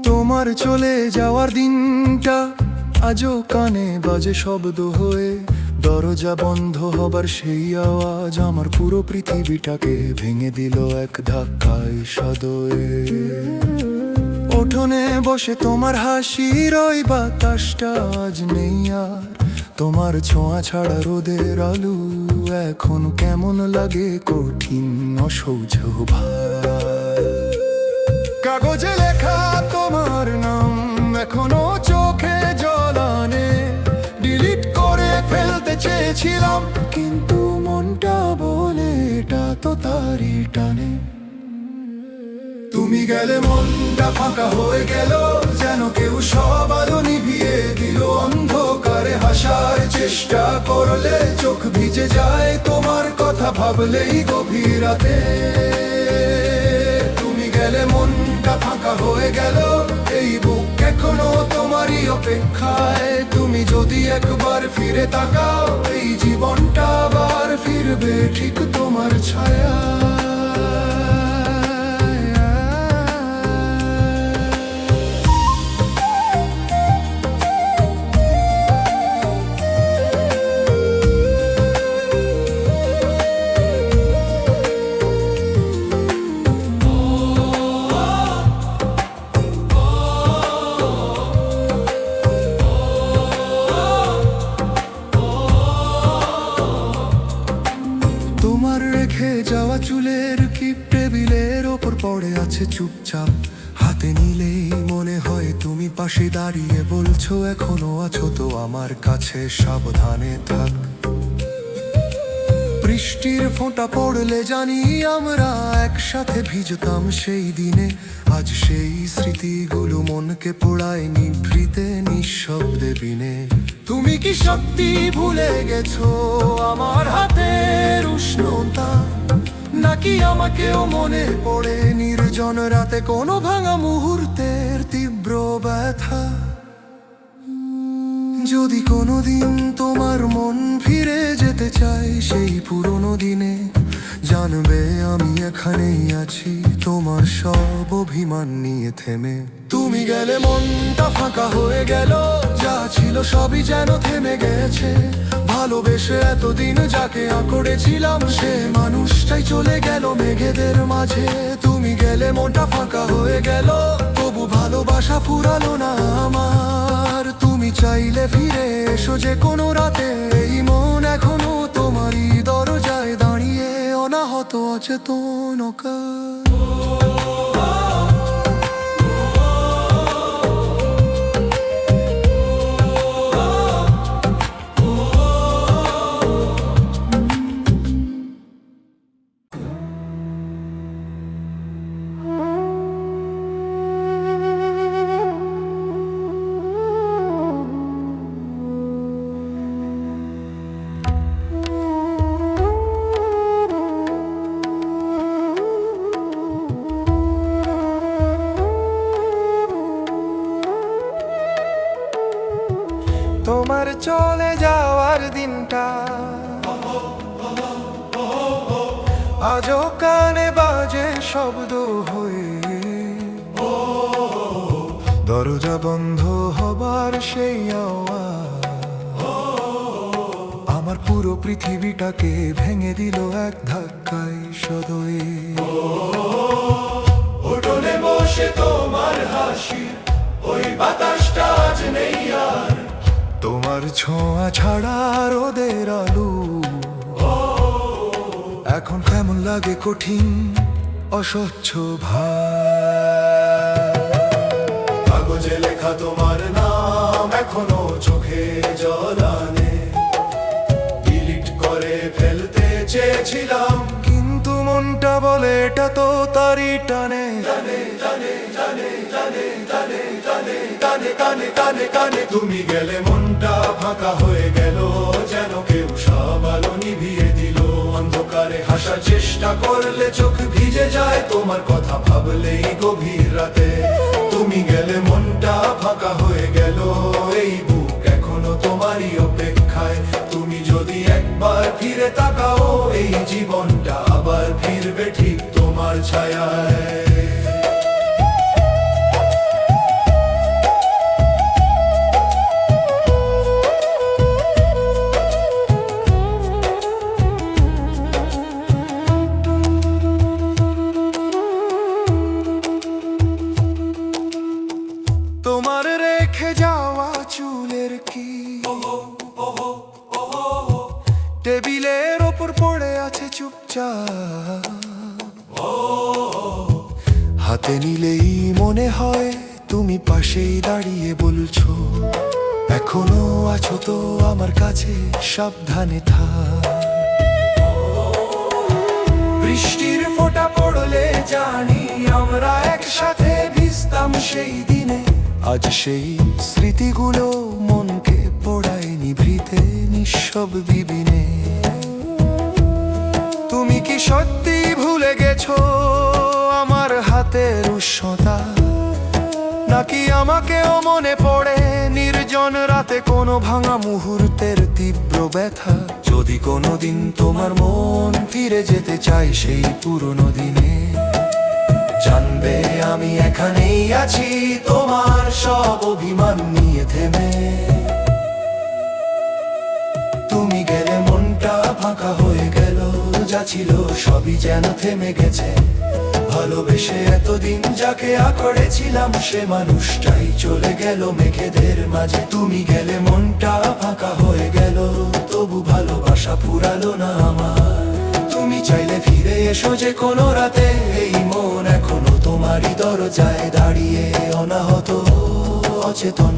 তোমার চলে যাওয়ার দিনটা আজও কানে বাজে শব্দ হয়ে, দরজা বন্ধ হবার সেই আওয়াজ আমার পুরো পৃথিবীটাকে ভেঙে দিল এক ধাক্কায় সদয়ে। উঠোনে বসে তোমার হাসির ওই বাতাসটা আজ নেই আর, তোমার ছোঁয়া ছাড়া রোদের আলো এখন কেমন লাগে কঠিন অসহ্য ভার। কাগজে লেখা তোমার নাম এখনো চোখে জল আনে, ডিলিট করে ফেলতে চেয়েছিলাম কিন্তু মনটা বলে এটা তো তারই টানে। তুমি গেলে মনটা ফাঁকা হয়ে গেল, যেন কেউ সব আলো নিভিয়ে দিল। অন্ধকারে হাসার চেষ্টা করলে চোখ ভিজে যায় তোমার কথা ভাবলেই গভীর রাতে। তুমি গেলে মনটা ফাঁকা হয়ে গেল, এই বুক এখনো তোমারই অপেক্ষায়। তুমি যদি একবার ফিরে তাকাও, এই জীবনটা আবার ফিরবে ঠিক তোমার ছায়া। তোমার রেখে যাওয়া চুলের কিপ টেবিলের ওপর পড়ে আছে চুপচাপ, হাতে নিলেই মনে হয় তুমি পাশে দাঁড়িয়ে বলছো এখনো আছো তো আমার কাছে, সাবধানে থাক। বৃষ্টির ফোঁটা পড়লে জানি আমরা একসাথে ভিজতাম সেই দিনে, আজ সেই স্মৃতিগুলো মনকে পোড়ায় নিভৃতে নিঃশব্দে বিনে। তুমি কি সত্যি ভুলে গেছো আমার হাতের উষ্ণতা, নাকি আমাকেও মনে পড়ে নির্জন রাতে কোনো ভাঙা মুহূর্তের তীব্র ব্যথা? যদি কোনোদিন তোমার মন ফিরে যেতে চাই সেই পুরনো দিনে, জানবে আমি এখানেই আছি তোমার সব অভিমান নিয়ে থেমে। তুমি গেলে মনটা ফাঁকা হয়ে গেল, যা ছিল সবই যেন থেমে গেছে। ভালোবেসে এতদিন যাকে আঁকড়েছিলাম, সে মানুষটাই চলে গেল মেঘেদের মাঝে। তুমি গেলে মনটা ফাঁকা হয়ে গেল, তবু ভালোবাসা ফুরালো না আমার। তুমি চাইলে ফিরে এসো যে কোনো রাতে, এই মন এখনো তোমারই দরজায় দাঁড়িয়ে অনাহত অচেতন অকাল। তোমার চলে যাওয়ার দিনটা আজও কানে বাজে শব্দ হয়ে, দরজা বন্ধ হবার সেই আওয়াজ আমার পুরো পৃথিবীটাকে ভেঙে দিল এক ধাক্কায় সদয়ে। উঠোনে বসে তোমার হাসি ওই বাতাসটা আজ নেই আর, তোমার ছোঁয়া ছাড়া রোদের আলো এখন কেমন লাগে কঠিন অস্বচ্ছ ভার। কাগজে লেখা তোমার নাম এখনো চোখে জল আনে, ডিলিট করে ফেলতে চেয়েছিলাম কিন্তু মন মনটা বলে এটা তো তারি টানে কানে তুমি গেলে মনটা ফাঁকা হয়ে গেল, যেন কেউ সব আলো নিভিয়ে দিল। অন্ধকারে হাসার চেষ্টা করলে চোখ ভিজে যায়, তোমার কথা ভাবলেই গভীর রাতে। তুমি গেলে মনটা ফাঁকা হয়ে গেল, এই বুক এখনো তোমারই অপেক্ষায়। তুমি যদি একবার ফিরে তাকাও, এই জীবনটা আবার ফিরবে ঠিক তোমার ছায়ায়। তোমার রেখে যাওয়া চুলের কি টেবিলের ওপর পড়ে আছে চুপচাপ, হাতে নিলেই মনে হয় তুমি পাশেই দাঁড়িয়ে বলছো, এখনো আছো তো আমার কাছে, সাবধানে থাক। বৃষ্টির ফোঁটা পড়লে জানি আমরা একসাথে ভিজতাম সেই দিনে। আজ সেই স্মৃতিগুলো মনকে পোড়ায় নিভৃতে নিঃশব্দ বিবিনে। তুমি কি সত্যি ভুলে গেছো আমার হাতের উষ্ণতা, নাকি আমাকেও মনে পড়ে নির্জন রাতে কোনো ভাঙা মুহূর্তের তীব্র ব্যথা? যদি কোনোদিন তোমার মন ফিরে যেতে চাই সেই পুরনো দিনে, জানবে আমি এখানেই আছি তোমার সব অভিমান নিয়ে থেমে। তুমি গেলে মনটা ফাঁকা হয়ে গেল, যা ছিল সবই যেন থেমে গেছে। ভালোবেসে এতদিন যাকে আকড়েছিলাম, সে মানুষটাই চলে গেল মেঘেদের মাঝে। তুমি গেলে মনটা ফাঁকা হয়ে গেল, তবু ভালোবাসা ফুরালো না আমার। তুমি চাইলে ফিরে এসো যে কোনো রাতে, এই মন এখনো তোমারই দরজায় দাঁড়িয়ে অনাহত অচেতন।